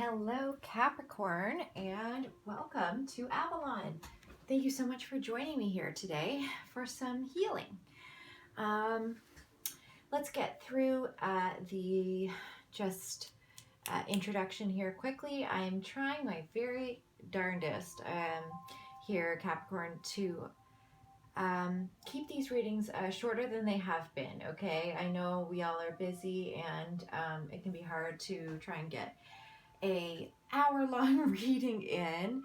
Hello, Capricorn, and welcome to Avalon. Thank you so much for joining me here today for some healing. Um, let's get through the introduction here quickly. I'm trying my very darndest here, Capricorn, to keep these readings shorter than they have been, okay? I know we all are busy and it can be hard to try and get a hour-long reading in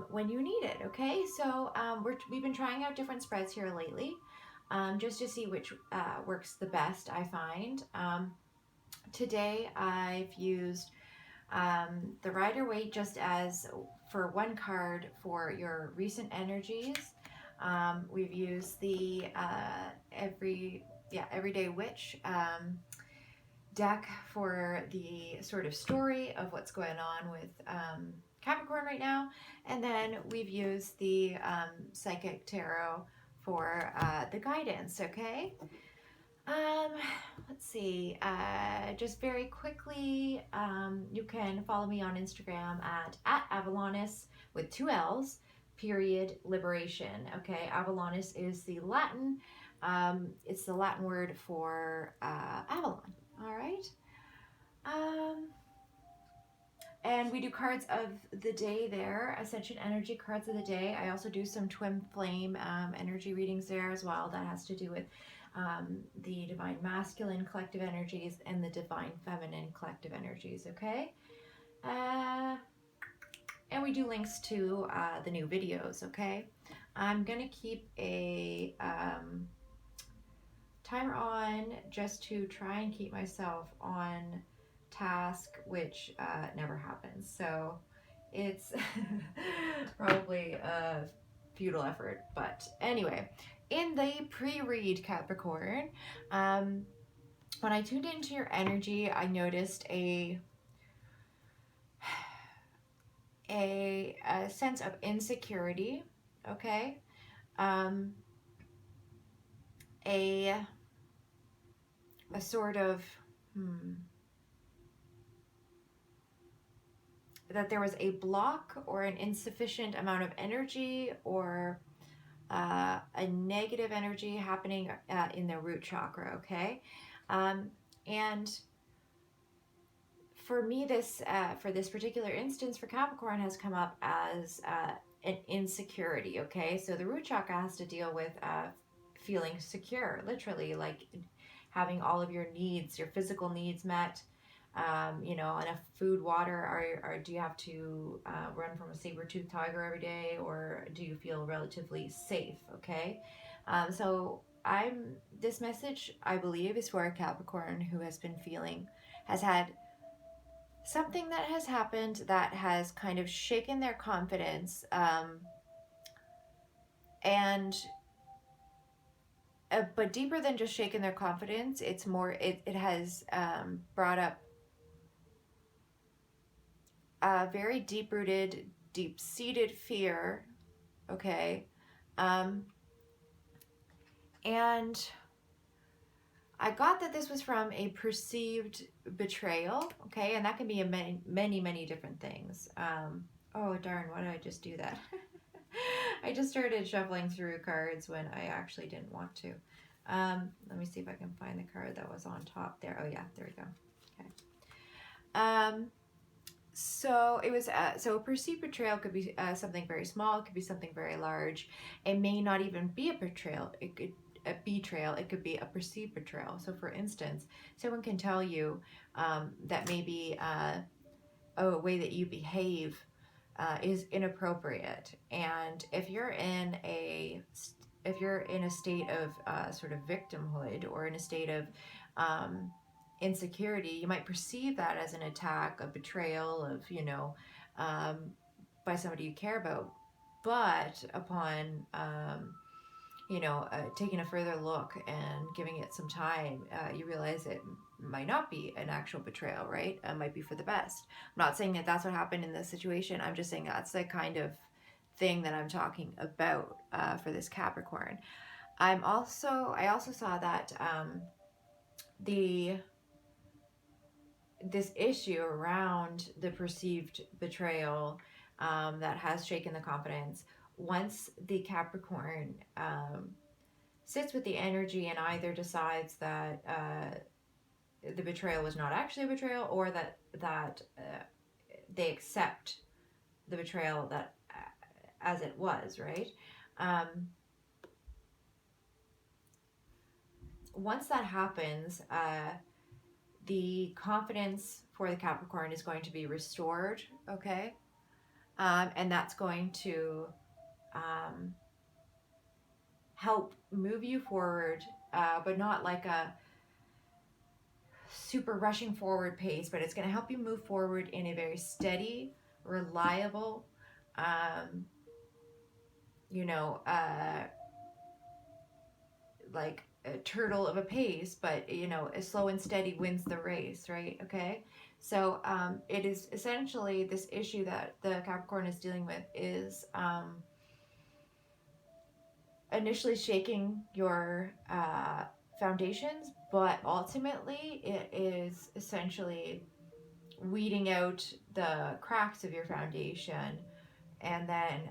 when you need it, okay? So we've been trying out different spreads here lately just to see which works the best, I find. Today I've used the Rider-Waite just as for one card for your recent energies. We've used the Everyday Witch deck for the sort of story of what's going on with Capricorn right now, and then we've used the Psychic Tarot for the guidance, okay? Let's see, just very quickly, you can follow me on Instagram at Avalonis with 2 L's, period, liberation, okay? Avalonis is the Latin, it's the Latin word for Avalon. All right. And we do cards of the day there, Ascension energy cards of the day. I also do some twin flame energy readings there as well. That has to do with the divine masculine collective energies and the divine feminine collective energies, okay? And we do links to the new videos, okay? I'm going to keep a timer on just to try and keep myself on task, which never happens. So it's probably a futile effort. But anyway, in the pre-read, Capricorn, when I tuned into your energy, I noticed a sense of insecurity, okay? A sort of that there was a block or an insufficient amount of energy or a negative energy happening in the root chakra, okay? And for me, this for this particular instance for Capricorn has come up as an insecurity, okay? So the root chakra has to deal with feeling secure, literally, like having all of your needs, your physical needs met, you know, enough food, water, or do you have to run from a saber-toothed tiger every day, or do you feel relatively safe, okay? So this message, I believe, is for a Capricorn who has had something that has happened that has kind of shaken their confidence, but deeper than just shaken their confidence, it's more, it has brought up a very deep-rooted, deep-seated fear, okay? And I got that this was from a perceived betrayal, okay? And that can be a many different things. Oh, darn, why did I just do that? I just started shuffling through cards when I actually didn't want to. Let me see if I can find the card that was on top there. Oh, yeah, there we go. Okay. So it was, so a perceived betrayal could be something very small. It could be something very large. It may not even be a betrayal. It could it could be a perceived betrayal. So for instance, someone can tell you that maybe a way that you behave is inappropriate, and if you're in a state of sort of victimhood or in a state of insecurity, you might perceive that as an attack, a betrayal of, you know, by somebody you care about. But upon you know, taking a further look and giving it some time, you realize it might not be an actual betrayal, right? It might be for the best. I'm not saying that that's what happened in this situation. I'm just saying that's the kind of thing that I'm talking about for this Capricorn. I also saw that this issue around the perceived betrayal that has shaken the confidence, once the Capricorn sits with the energy and either decides that the betrayal was not actually a betrayal, or that they accept the betrayal that as it was, right? Um, Once that happens, the confidence for the Capricorn is going to be restored, okay? And that's going to help move you forward, but not like a super rushing forward pace, but it's going to help you move forward in a very steady, reliable, um, you know, like a turtle of a pace, but you know, a slow and steady wins the race, right? Okay. So it is essentially this issue that the Capricorn is dealing with is initially shaking your foundations, but ultimately it is essentially weeding out the cracks of your foundation, and then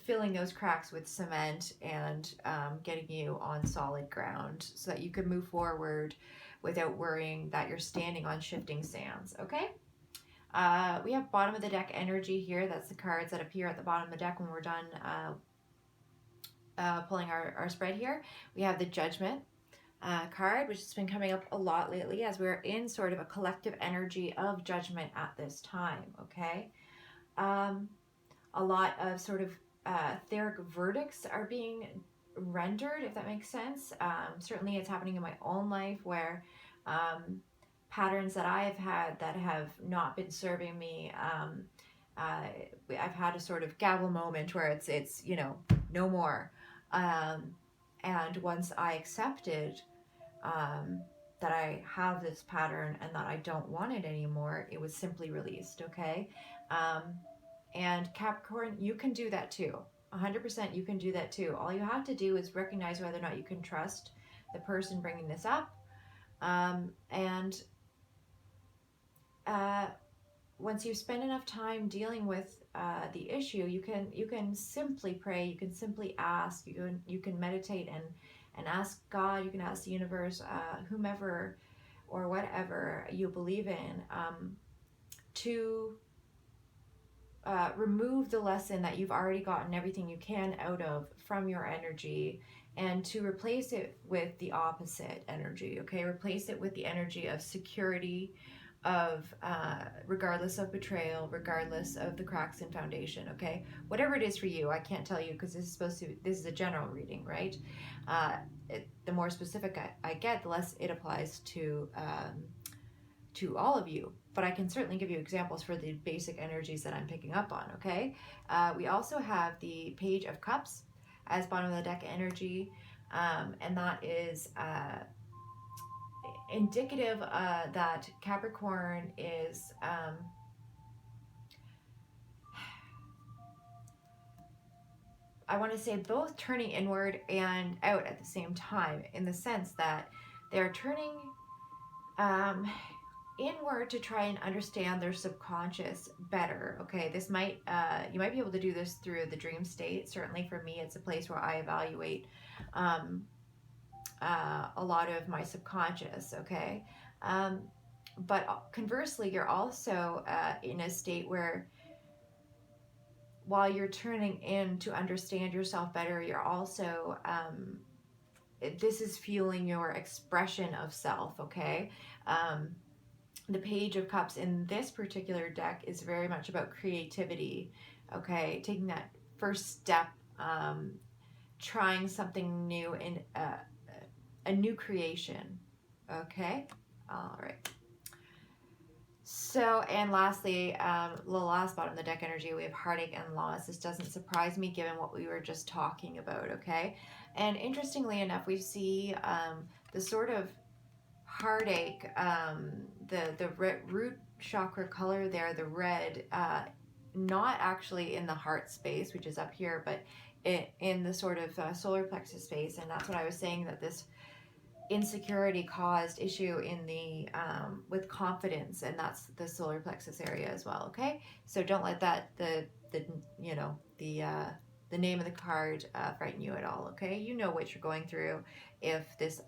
filling those cracks with cement and getting you on solid ground so that you can move forward without worrying that you're standing on shifting sands. Okay. We have bottom of the deck energy here. That's the cards that appear at the bottom of the deck when we're done pulling our spread here. We have the Judgment card, which has been coming up a lot lately as we're in sort of a collective energy of judgment at this time. Okay. A lot of sort of etheric verdicts are being rendered, if that makes sense. Certainly it's happening in my own life where patterns that I have had that have not been serving me, I've had a sort of gavel moment where it's you know, no more. And once I accepted that I have this pattern and that I don't want it anymore, it was simply released, okay? And Capricorn, you can do that too. 100% you can do that too. All you have to do is recognize whether or not you can trust the person bringing this up. And once you spend enough time dealing with the issue, you can simply pray, you can simply ask, you can meditate and ask God, you can ask the universe, whomever or whatever you believe in, to remove the lesson that you've already gotten everything you can out of from your energy, and to replace it with the opposite energy. Okay, replace it with the energy of security, of regardless of betrayal, regardless of the cracks in foundation. Okay, whatever it is for you, I can't tell you because this is a general reading, right? The more specific I get, the less it applies to all of you, but I can certainly give you examples for the basic energies that I'm picking up on, okay? We also have the Page of Cups as bottom of the deck energy, and that is indicative that Capricorn is I want to say both turning inward and out at the same time, in the sense that they're turning inward to try and understand their subconscious better. Okay, this might you might be able to do this through the dream state. Certainly for me, it's a place where I evaluate a lot of my subconscious. Okay, but conversely, you're also in a state where, while you're turning in to understand yourself better, you're also this is fueling your expression of self. Okay. The Page of Cups in this particular deck is very much about creativity, okay? Taking that first step, trying something new in a new creation, okay? All right. So, and lastly, the last bottom of the deck energy, we have Heartache and Loss. This doesn't surprise me given what we were just talking about, okay? And interestingly enough, we see the sort of heartache, the root chakra color there, the red, not actually in the heart space, which is up here, but in the sort of solar plexus space. And that's what I was saying, that this insecurity caused issue in the with confidence, and that's the solar plexus area as well. Okay, so don't let that the you know the name of the card frighten you at all. Okay, you know what you're going through if this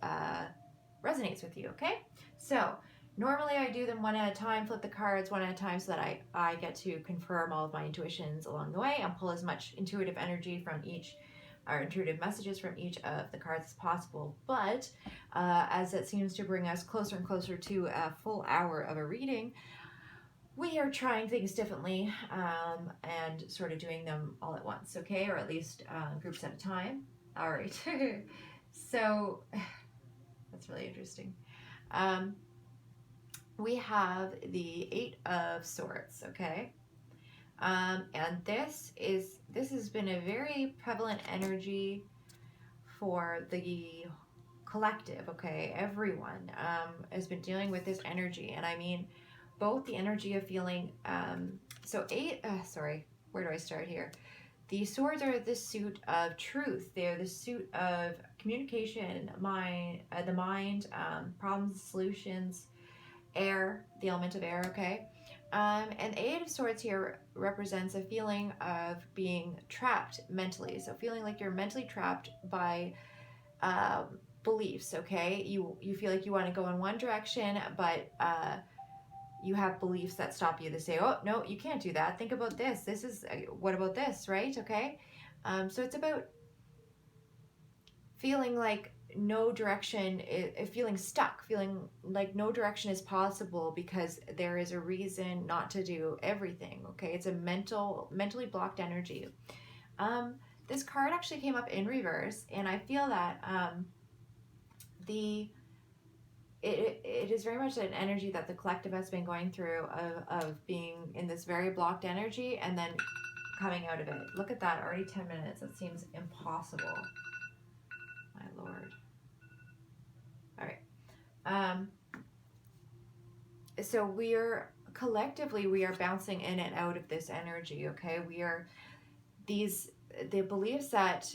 resonates with you. Okay, so normally I do them one at a time, flip the cards one at a time, so that I get to confirm all of my intuitions along the way and pull as much intuitive energy from each, or intuitive messages from each of the cards as possible. But as it seems to bring us closer and closer to a full hour of a reading, we are trying things differently, and sort of doing them all at once, okay? Or at least groups at a time. All right. So that's really interesting. We have the Eight of Swords, okay? And this has been a very prevalent energy for the collective, okay? Everyone has been dealing with this energy, and I mean both the energy of feeling where do I start here? The swords are the suit of truth. They're the suit of communication, the mind, problems, solutions, air, the element of air, okay? And the Eight of Swords here represents a feeling of being trapped mentally. So feeling like you're mentally trapped by beliefs, okay? You feel like you want to go in one direction, but you have beliefs that stop you. They say, oh, no, you can't do that. Think about this. What about this, right? Okay? So it's about feeling like no direction, feeling stuck, feeling like no direction is possible because there is a reason not to do everything, okay? It's a mentally blocked energy. This card actually came up in reverse, and I feel that it is very much an energy that the collective has been going through of being in this very blocked energy and then coming out of it. Look at that, already 10 minutes. That seems impossible. My Lord. All right. So we are bouncing in and out of this energy, okay? The beliefs that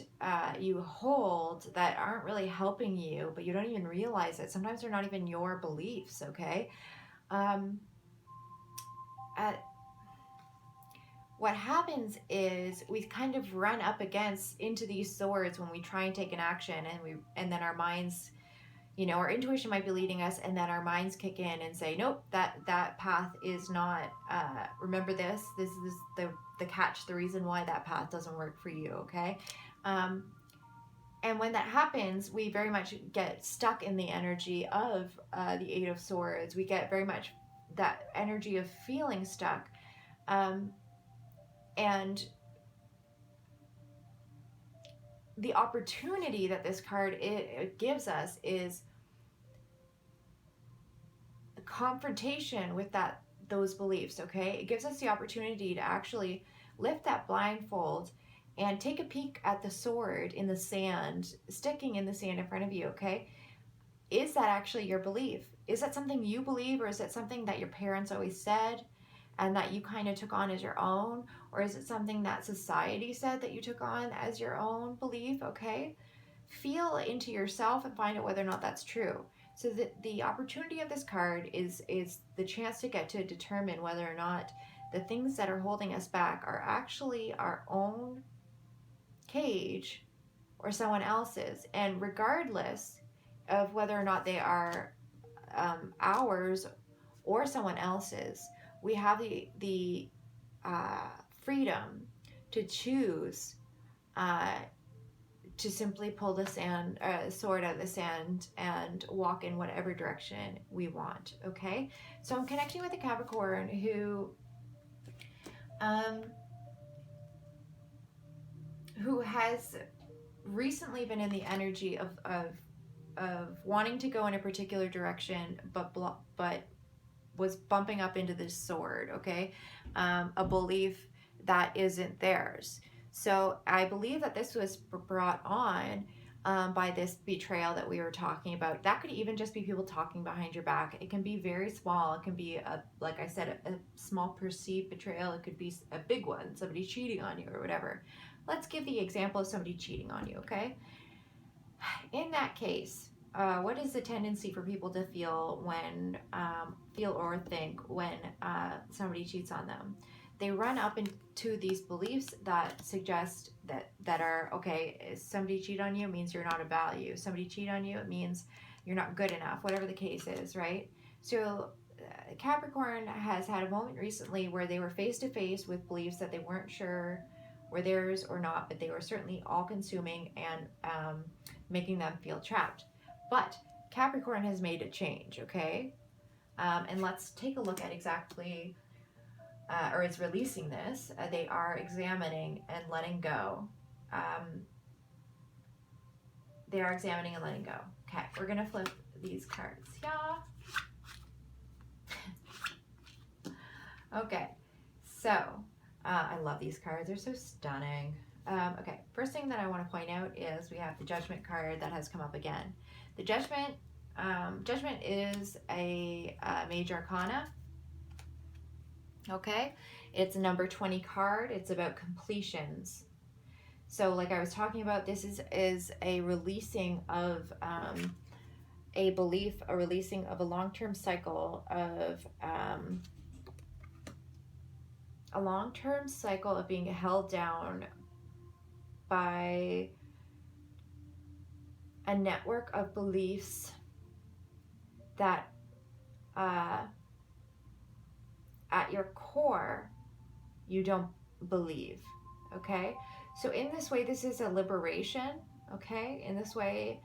you hold that aren't really helping you, but you don't even realize it. Sometimes they're not even your beliefs, okay? What happens is we kind of run up into these swords when we try and take an action, and then our minds, our intuition might be leading us, and then our minds kick in and say, nope, that path is not, remember this is the catch, the reason why that path doesn't work for you, okay? And when that happens, we very much get stuck in the energy of the Eight of Swords. We get very much that energy of feeling stuck. And the opportunity that this card it gives us is a confrontation with those beliefs, okay? It gives us the opportunity to actually lift that blindfold and take a peek at the sword in the sand, sticking in the sand in front of you, okay? Is that actually your belief? Is that something you believe, or is it something that your parents always said and that you kind of took on as your own? Or is it something that society said that you took on as your own belief, okay? Feel into yourself and find out whether or not that's true. So the opportunity of this card is the chance to get to determine whether or not the things that are holding us back are actually our own cage or someone else's. And regardless of whether or not they are ours or someone else's, we have the freedom to choose to simply pull the sword out of the sand and walk in whatever direction we want, okay? So I'm connecting with a Capricorn who has recently been in the energy of wanting to go in a particular direction, but was bumping up into this sword, okay? A belief that isn't theirs. So I believe that this was brought on by this betrayal that we were talking about. That could even just be people talking behind your back. It can be very small. It can be, like I said, a small perceived betrayal. It could be a big one, somebody cheating on you or whatever. Let's give the example of somebody cheating on you, okay? In that case, what is the tendency for people to feel when, feel or think when somebody cheats on them? They run up into these beliefs that suggest that are, okay, if somebody cheat on you, it means you're not of value. Somebody cheat on you, it means you're not good enough, whatever the case is, right? So Capricorn has had a moment recently where they were face to face with beliefs that they weren't sure were theirs or not, but they were certainly all consuming and making them feel trapped. But Capricorn has made a change, okay? And let's take a look at exactly, or it's releasing this. They are examining and letting go. They are examining and letting go. Okay, we're going to flip these cards. Yeah. Okay, so I love these cards. They're so stunning. Okay, first thing that I want to point out is we have the Judgment card that has come up again. The Judgment is a major arcana. Okay, it's a number 20 card. It's about completions. So like I was talking about, this is a releasing of a belief, a releasing of a long-term cycle of being held down by a network of beliefs that at your core you don't believe. Okay, so in this way, this is a liberation. Okay, in this way,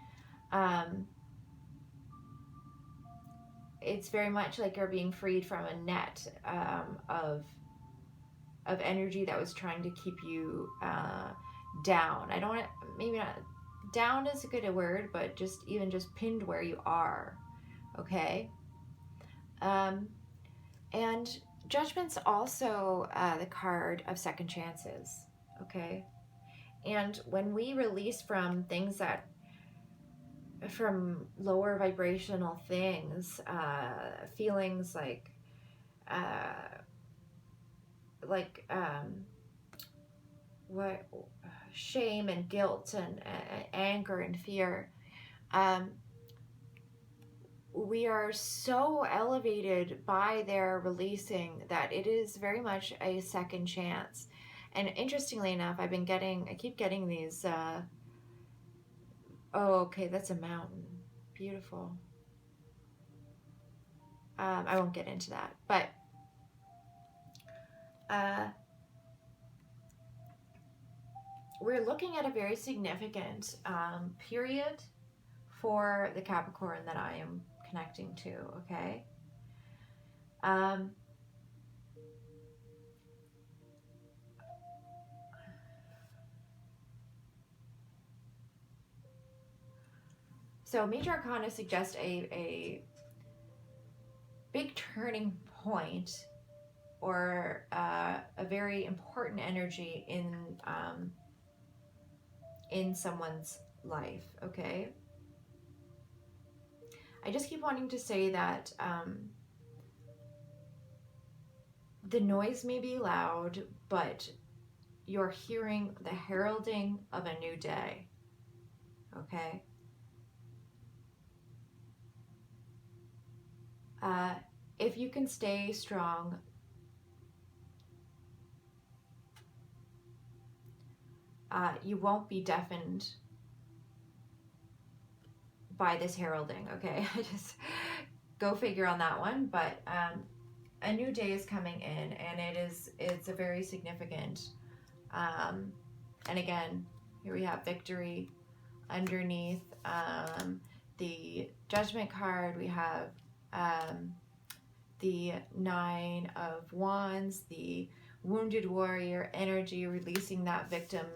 it's very much like you're being freed from a net of energy that was trying to keep you down. I don't want to, maybe not down is a good word, but just pinned where you are. Okay, and Judgment's also the card of second chances. Okay, and when we release from things from lower vibrational things, feelings like what shame and guilt and anger and fear, we are so elevated by their releasing that it is very much a second chance. And interestingly enough, I keep getting these, oh, okay, that's a mountain. Beautiful. I won't get into that, but we're looking at a very significant period for the Capricorn that I am connecting to, okay? So Major Arcana suggests a big turning point or a very important energy in someone's life, okay? I just keep wanting to say that the noise may be loud, but you're hearing the heralding of a new day, okay? If you can stay strong, you won't be deafened by this heralding, okay? Just go figure on that one. But a new day is coming in, and it's a very significant, and again, here we have victory underneath the Judgment card. We have the Nine of Wands, the wounded warrior energy, releasing that victim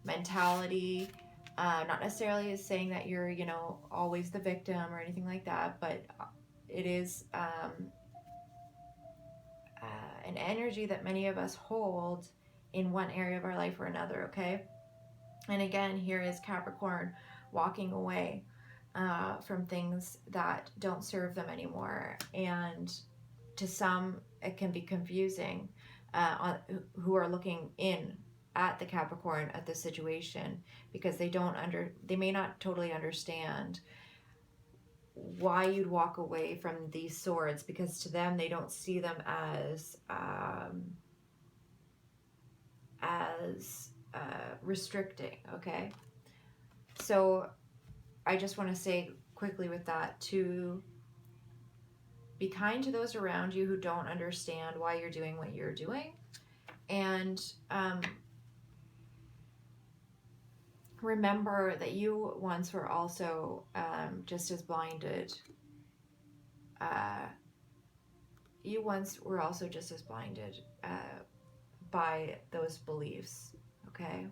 mentality. Not necessarily as saying that you're, always the victim or anything like that, but it is an energy that many of us hold in one area of our life or another, okay? And again, here is Capricorn walking away from things that don't serve them anymore. And to some, it can be confusing who are looking in at the Capricorn, at the situation, because they may not totally understand why you'd walk away from these swords, because to them they don't see them as restricting. Okay, so I just want to say quickly with that to be kind to those around you who don't understand why you're doing what you're doing, and remember that you once were also just as blinded. You once were also just as blinded by those beliefs. Okay.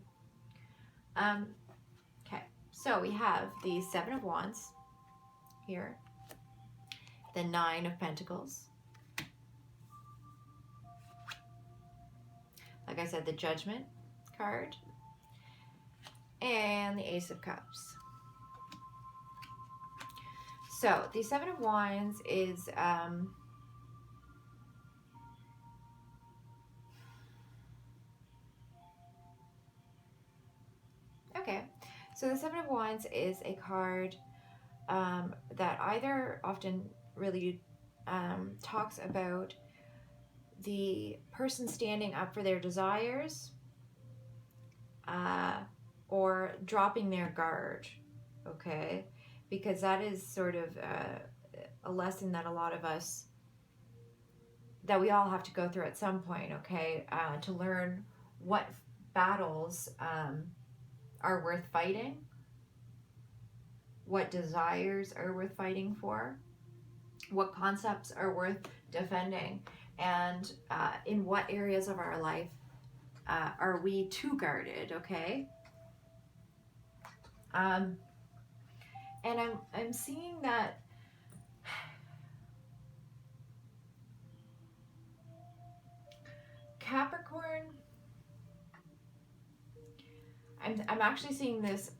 Okay. So we have the Seven of Wands here, the Nine of Pentacles. Like I said, the Judgment card, and the Ace of Cups. So the Seven of Wands is okay. So the Seven of Wands is a card that either often really talks about the person standing up for their desires or dropping their guard, okay? Because that is sort of a lesson that a lot of us, that we all have to go through at some point, okay? To learn what battles are worth fighting, what desires are worth fighting for, what concepts are worth defending, and in what areas of our life are we too guarded, okay? And I'm seeing that Capricorn, I'm actually seeing this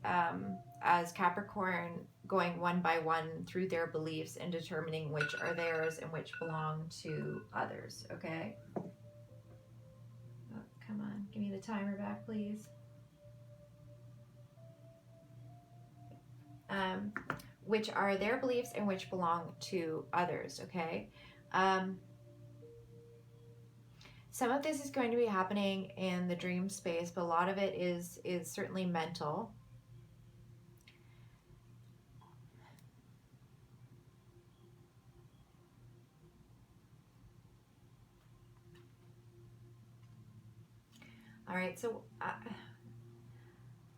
as Capricorn going one by one through their beliefs and determining which are theirs and which belong to others, okay? Oh, come on, give me the timer back, please. Which are their beliefs and which belong to others, okay? Some of this is going to be happening in the dream space, but a lot of it is certainly mental. All right, so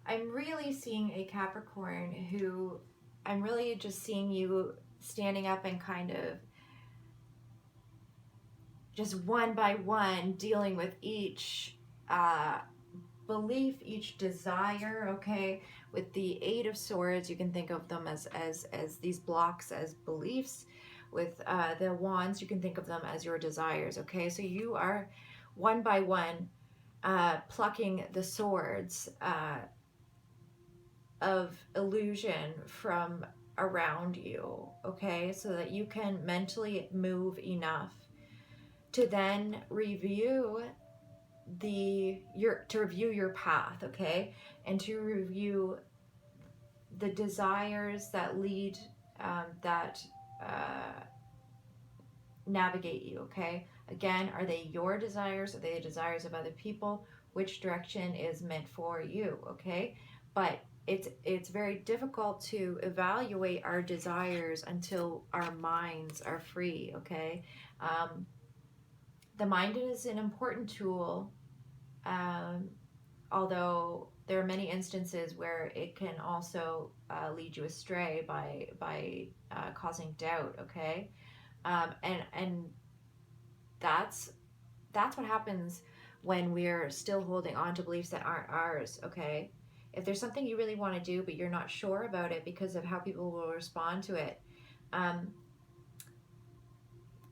I'm really seeing a Capricorn who, I'm really just seeing you standing up and kind of just one by one dealing with each belief, each desire, okay? With the Eight of Swords, you can think of them as these blocks, as beliefs. With the Wands, you can think of them as your desires, okay? So you are one by one plucking the swords of illusion from around you, okay? So that you can mentally move enough to then review your path, okay? And to review the desires that lead, that navigate you, okay? Again, are they your desires? Are they the desires of other people? Which direction is meant for you, okay? But it's very difficult to evaluate our desires until our minds are free, okay? The mind is an important tool, although there are many instances where it can also lead you astray by causing doubt, okay? And that's what happens when we're still holding on to beliefs that aren't ours, okay? If there's something you really want to do but you're not sure about it because of how people will respond to it,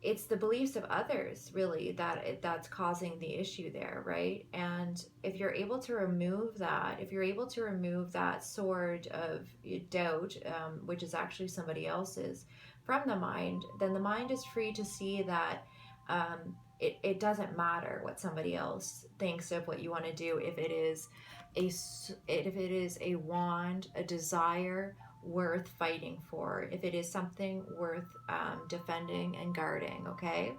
it's the beliefs of others really that's causing the issue there, right? And if you're able to remove that, if you're able to remove that sword of doubt, which is actually somebody else's, from the mind, then the mind is free to see that it doesn't matter what somebody else thinks of what you want to do. If it is a wand, a desire, worth fighting for, if it is something worth defending and guarding, okay?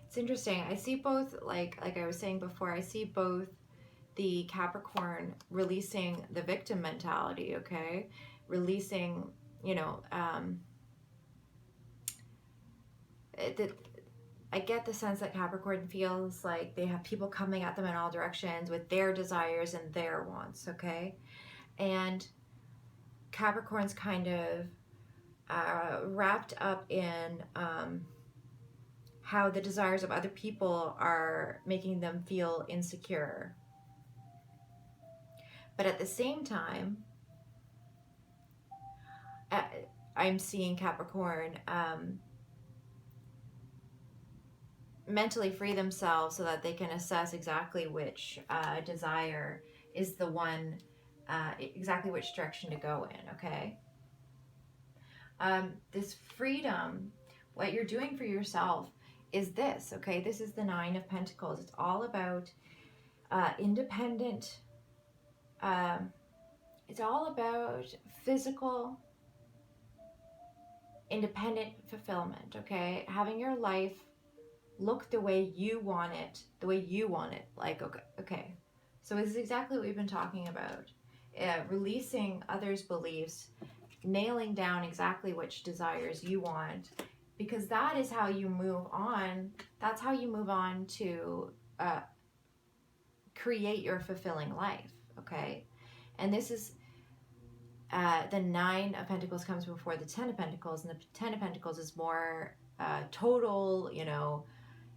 It's interesting. I see both, like I was saying before, I see both the Capricorn releasing the victim mentality, okay? Releasing, you know, I get the sense that Capricorn feels like they have people coming at them in all directions with their desires and their wants, okay? And Capricorn's kind of wrapped up in how the desires of other people are making them feel insecure. But at the same time, I'm seeing Capricorn mentally free themselves so that they can assess exactly which desire is the one, exactly which direction to go in, okay? This freedom, what you're doing for yourself is this, okay? This is the Nine of Pentacles. It's all about independent, it's all about physical, independent fulfillment, okay? Having your life look the way you want it, like, okay. So this is exactly what we've been talking about. Releasing others' beliefs, nailing down exactly which desires you want, because that is how you move on. That's how you move on to create your fulfilling life, okay? And this is the Nine of Pentacles comes before the Ten of Pentacles, and the Ten of Pentacles is more total, you know,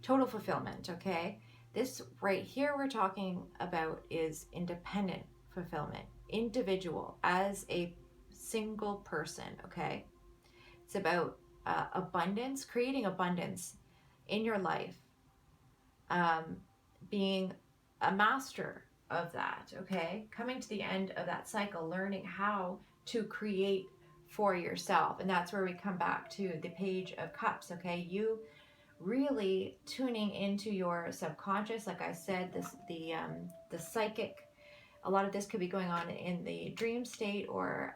total fulfillment, okay? This right here we're talking about is independent fulfillment, individual, as a single person, okay? It's about abundance, creating abundance in your life, being a master of that, okay? Coming to the end of that cycle, learning how to create for yourself. And that's where we come back to the Page of Cups, okay? You really tuning into your subconscious. Like I said, the psychic, a lot of this could be going on in the dream state, or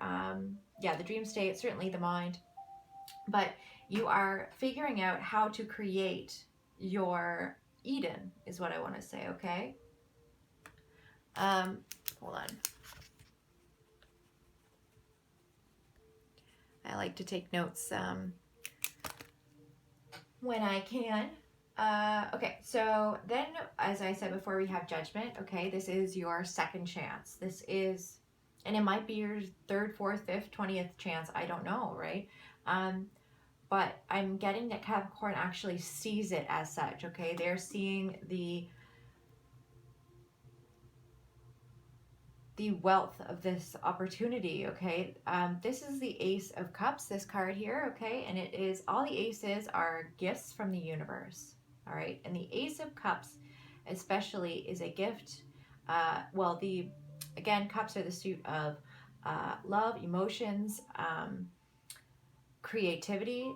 the dream state, certainly the mind. But you are figuring out how to create your Eden, is what I want to say, okay? Hold on. I like to take notes when I can. Okay, so then, as I said before, we have Judgment. Okay, this is your second chance. This is, and it might be your third, fourth, fifth, 20th chance. I don't know, right? But I'm getting that Capricorn actually sees it as such. Okay, they're seeing the wealth of this opportunity. Okay, this is the Ace of Cups, this card here. Okay, and it is, all the aces are gifts from the universe. All right, and the Ace of Cups especially is a gift. Again, cups are the suit of love, emotions, creativity,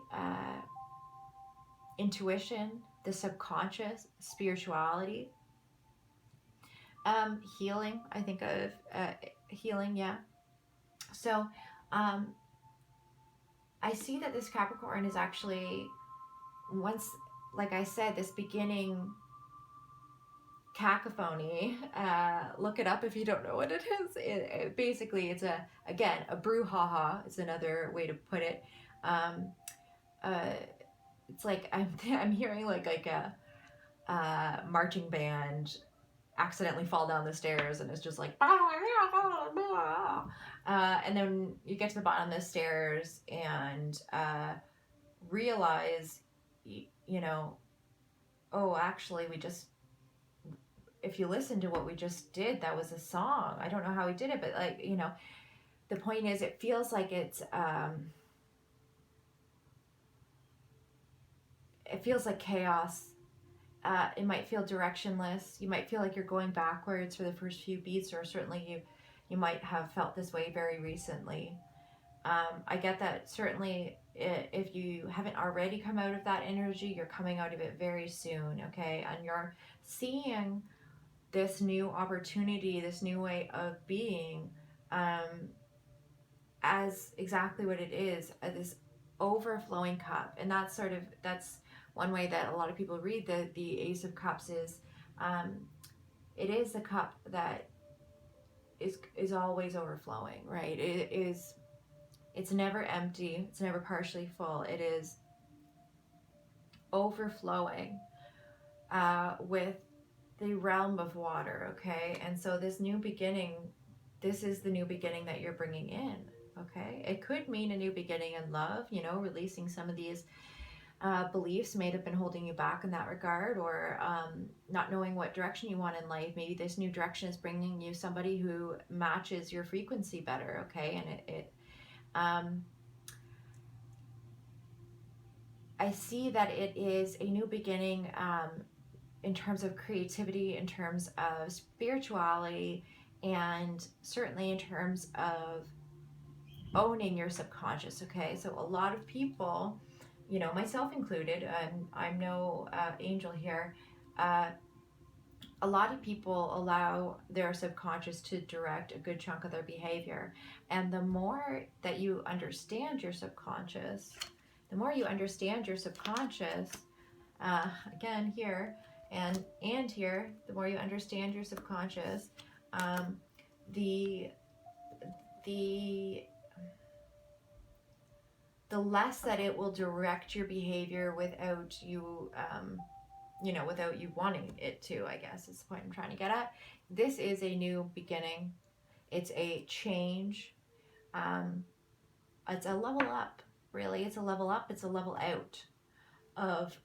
intuition, the subconscious, spirituality, healing. I think of healing, yeah. So I see that this Capricorn is actually, once, like I said, this beginning cacophony, look it up if you don't know what it is. Basically, it's a brouhaha. It's another way to put it. It's like I'm hearing like a marching band accidentally fall down the stairs, and it's just like and then you get to the bottom of the stairs and realize, you know, oh, actually if you listen to what we just did, that was a song. I don't know how we did it, but, like, you know, the point is, it feels like it feels like chaos, it might feel directionless. You might feel like you're going backwards for the first few beats, or certainly you might have felt this way very recently. I get that certainly if you haven't already come out of that energy, you're coming out of it very soon, okay? And you're seeing this new opportunity, this new way of being, um, as exactly what it is, this overflowing cup. And that's one way that a lot of people read the Ace of Cups is, um, it is a cup that is always overflowing, right? It's never empty, it's never partially full. It is overflowing with the realm of water, okay? And so this new beginning, this is the new beginning that you're bringing in, okay? It could mean a new beginning in love, you know, releasing some of these beliefs may have been holding you back in that regard, or not knowing what direction you want in life. Maybe this new direction is bringing you somebody who matches your frequency better, okay? And um, I see that it is a new beginning in terms of creativity, in terms of spirituality, and certainly in terms of owning your subconscious, okay? So a lot of people, you know, myself included, I'm no angel here, a lot of people allow their subconscious to direct a good chunk of their behavior. And the more that you understand your subconscious, the more you understand your subconscious, again here and here, the more you understand your subconscious, the the the less that it will direct your behavior without you, you know, without you wanting it to, I guess is the point I'm trying to get at. This is a new beginning. It's a change. It's a level up, really. It's a level up. It's a level out of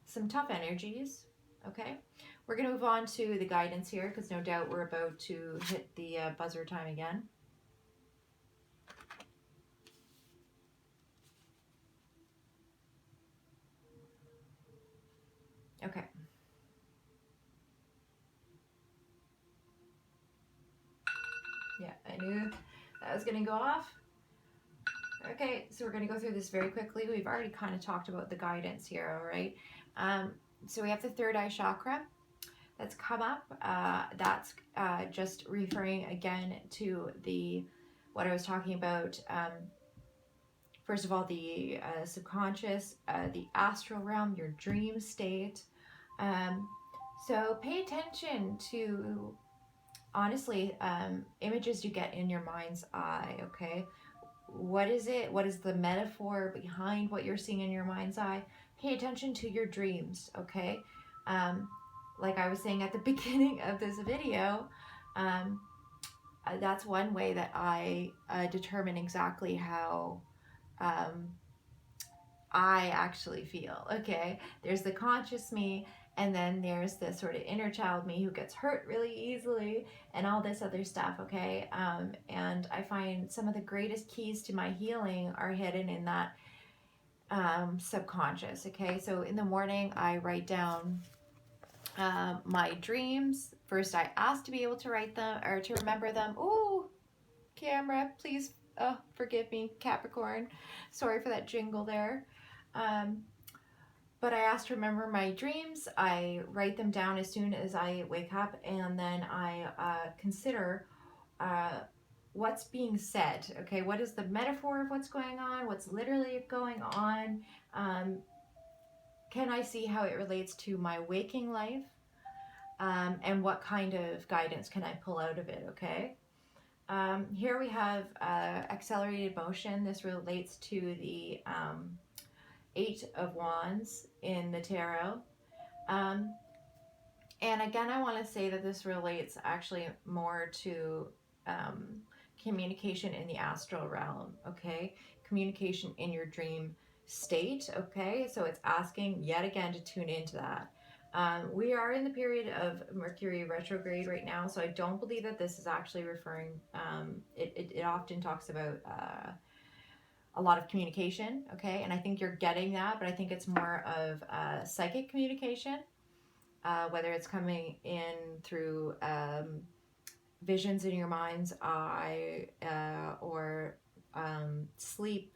some tough energies, okay? We're going to move on to the guidance here because no doubt we're about to hit the buzzer time again. Okay. Yeah, I knew that was going to go off. Okay, so we're going to go through this very quickly. We've already kind of talked about the guidance here, all right? So we have the third eye chakra that's come up. That's just referring again to what I was talking about. First of all, the subconscious, the astral realm, your dream state. So pay attention to, honestly, images you get in your mind's eye, okay? What is it? What is the metaphor behind what you're seeing in your mind's eye? Pay attention to your dreams, okay? Like I was saying at the beginning of this video, that's one way that I determine exactly how I actually feel, okay? There's the conscious me, and then there's the sort of inner child me who gets hurt really easily and all this other stuff, okay? And I find some of the greatest keys to my healing are hidden in that subconscious, okay? So in the morning, I write down my dreams. First, I ask to be able to write them or to remember them. Ooh, camera, please forgive me, Capricorn. Sorry for that jingle there. But I ask to remember my dreams. I write them down as soon as I wake up, and then I consider what's being said. Okay, what is the metaphor of what's going on? What's literally going on? Can I see how it relates to my waking life? And what kind of guidance can I pull out of it? Okay. Here we have accelerated motion. This relates to the Eight of Wands in the tarot. And again, I want to say that this relates actually more to communication in the astral realm, okay? Communication in your dream state, okay? So it's asking yet again to tune into that. We are in the period of Mercury retrograde right now, so I don't believe that this is actually referring, it often talks about a lot of communication, okay? And I think you're getting that, but I think it's more of psychic communication. whether it's coming in through visions in your mind's eye, or sleep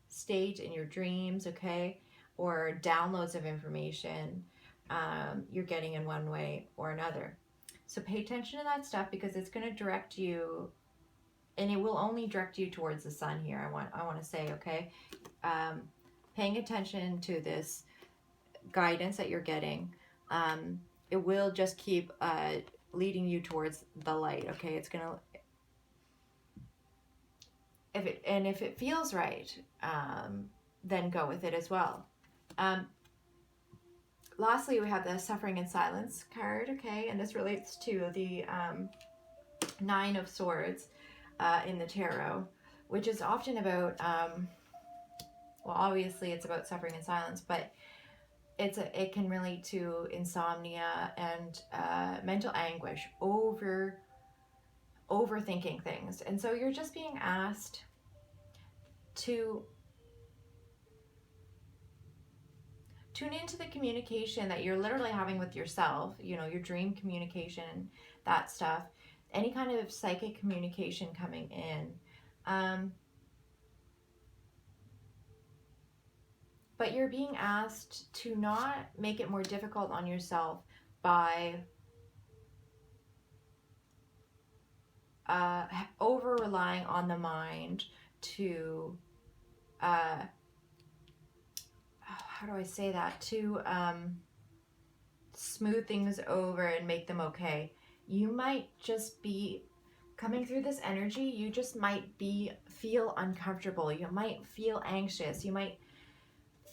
state in your dreams, okay, or downloads of information you're getting in one way or another. So pay attention to that stuff, because it's going to direct you, and it will only direct you towards the sun here. I want to say, okay, paying attention to this guidance that you're getting, it will just keep leading you towards the light. Okay, it's gonna, if it feels right, then go with it as well. Lastly, we have the Suffering in Silence card. Okay, and this relates to the Nine of Swords in the tarot, which is often about well, obviously it's about suffering in silence, but it can relate to insomnia and mental anguish over overthinking things. And so you're just being asked to tune into the communication that you're literally having with yourself, you know, your dream communication, that stuff, any kind of psychic communication coming in. But you're being asked to not make it more difficult on yourself by over relying on the mind to how do I say that, to smooth things over and make them okay. You might just be coming through this energy, you just might feel uncomfortable, you might feel anxious, you might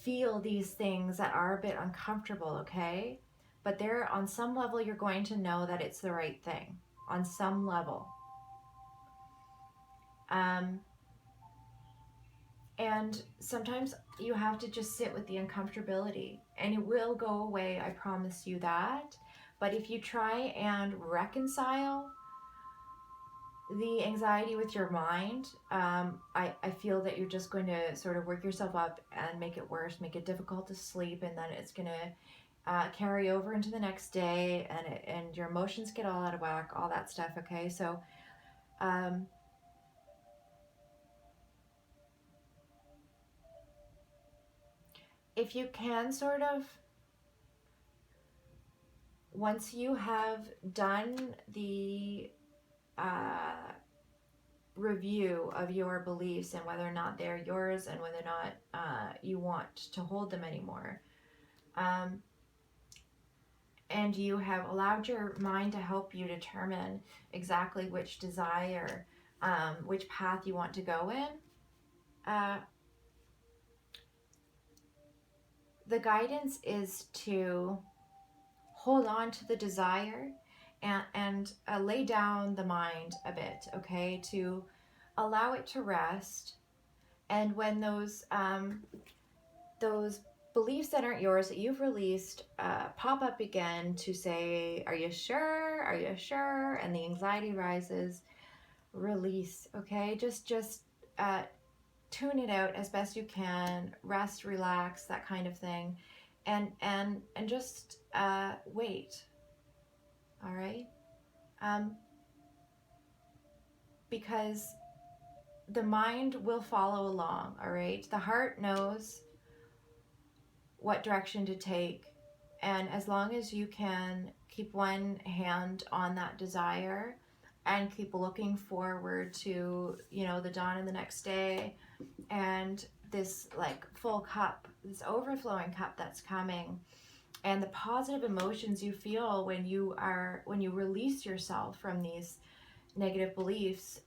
feel these things that are a bit uncomfortable, okay? But there, on some level, you're going to know that it's the right thing, on some level. And sometimes you have to just sit with the uncomfortability, and it will go away, I promise you that. But if you try and reconcile the anxiety with your mind, I feel that you're just going to sort of work yourself up and make it worse, make it difficult to sleep, and then it's going to carry over into the next day, and your emotions get all out of whack, all that stuff, okay? So if you can sort of, once you have done the review of your beliefs and whether or not they're yours and whether or not you want to hold them anymore, and you have allowed your mind to help you determine exactly which desire, which path you want to go in, the guidance is to hold on to the desire and lay down the mind a bit, okay, to allow it to rest. And when those beliefs that aren't yours that you've released pop up again to say, are you sure, are you sure, and the anxiety rises, release, okay? Just tune it out as best you can, rest, relax, that kind of thing, and just wait. All right, because the mind will follow along. All right, the heart knows what direction to take, and as long as you can keep one hand on that desire and keep looking forward to, you know, the dawn of the next day and this like full cup, this overflowing cup that's coming, and the positive emotions you feel when you release yourself from these negative beliefs,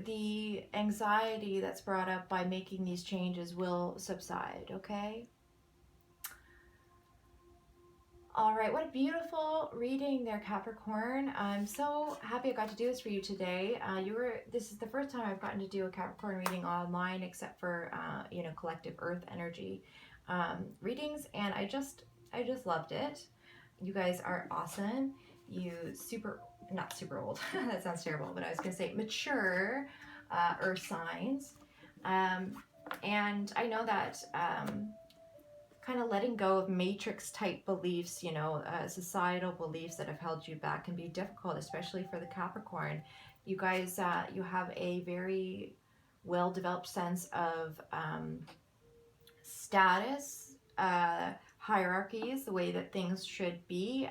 the anxiety that's brought up by making these changes will subside, okay? All right, what a beautiful reading there, Capricorn. I'm so happy I got to do this for you today. This is the first time I've gotten to do a Capricorn reading online, except for you know, collective Earth energy readings, and I just loved it. You guys are awesome. You not super old. That sounds terrible, but I was gonna say mature Earth signs, and I know that kind of letting go of matrix type beliefs, you know, societal beliefs that have held you back can be difficult, especially for the Capricorn. You guys, you have a very well developed sense of status, hierarchies, the way that things should be,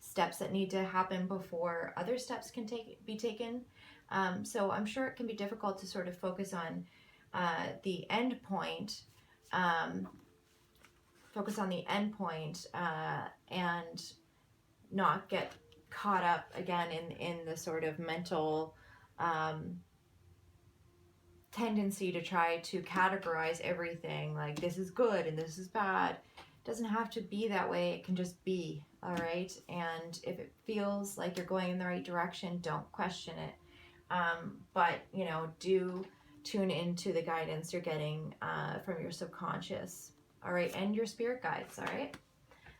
steps that need to happen before other steps can be taken. So I'm sure it can be difficult to sort of focus on the end point, um, and not get caught up again in the sort of mental tendency to try to categorize everything like this is good and this is bad. It doesn't have to be that way. It can just be, all right? And if it feels like you're going in the right direction, don't question it. But, you know, do tune into the guidance you're getting from your subconscious, all right? And your spirit guides, all right?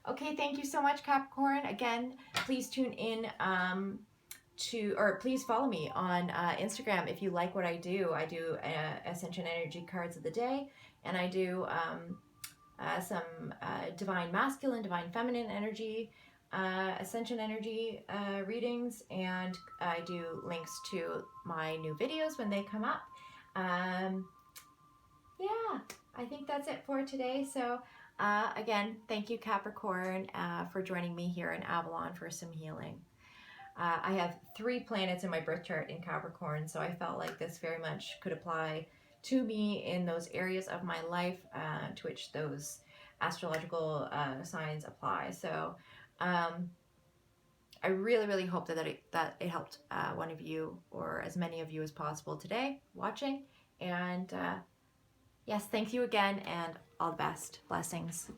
Okay, thank you so much, Capricorn. Again, please tune in please follow me on Instagram if you like what I do. I do Ascension Energy cards of the day, and I do some divine masculine, divine feminine energy, Ascension energy readings, and I do links to my new videos when they come up. Yeah, I think that's it for today. So again, thank you, Capricorn, for joining me here in Avalon for some healing. I have 3 planets in my birth chart in Capricorn, so I felt like this very much could apply to me in those areas of my life to which those astrological signs apply. So I really, really hope that it helped one of you or as many of you as possible today watching. And yes, thank you again, and all the best. Blessings.